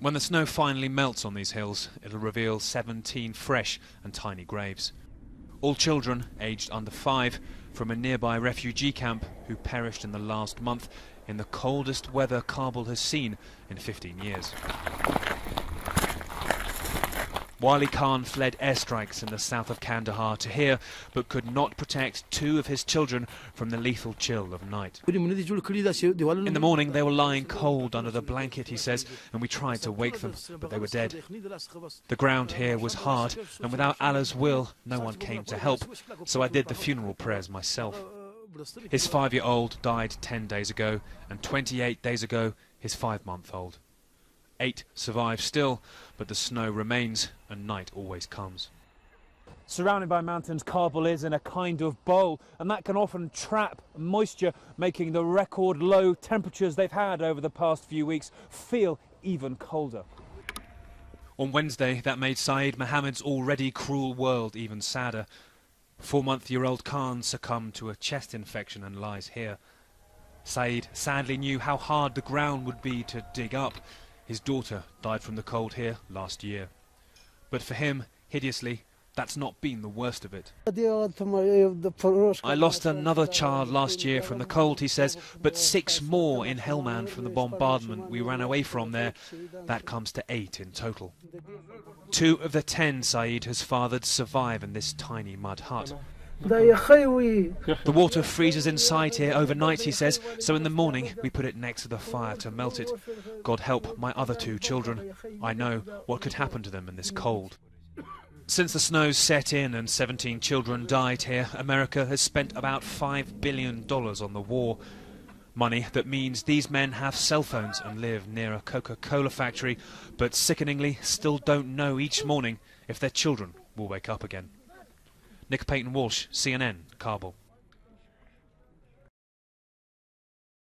When the snow finally melts on these hills, it'll reveal 17 fresh and tiny graves. All children aged under 5 from a nearby refugee camp who perished in the last month in the coldest weather Kabul has seen in 15 years. Wali Khan fled airstrikes in the south of Kandahar to here, but could not protect 2 of his children from the lethal chill of night. In the morning they were lying cold under the blanket, he says, and we tried to wake them, but they were dead. The ground here was hard, and without Allah's will, no one came to help, so I did the funeral prayers myself. His 5-year-old died 10 days ago, and 28 days ago, his 5-month-old. 8 survive still, but the snow remains and night always comes. Surrounded by mountains, Kabul is in a kind of bowl, and that can often trap moisture, making the record low temperatures they've had over the past few weeks feel even colder. On Wednesday, that made Saeed Mohammed's already cruel world even sadder. 4-month-old Khan succumbed to a chest infection and lies here. Saeed sadly knew how hard the ground would be to dig up. His daughter died from the cold here last year. But for him, hideously, that's not been the worst of it. I lost another child last year from the cold, he says, but 6 more in Helmand from the bombardment we ran away from there. That comes to 8 in total. 2 of the 10 Saeed has fathered survive in this tiny mud hut. The water freezes inside here overnight, he says, so in the morning we put it next to the fire to melt it. God help my other 2 children. I know what could happen to them in this cold. Since the snows set in and 17 children died here, America has spent about $5 billion on the war. Money that means these men have cell phones and live near a Coca-Cola factory, but sickeningly still don't know each morning if their children will wake up again. Nick Paton Walsh, CNN, Kabul.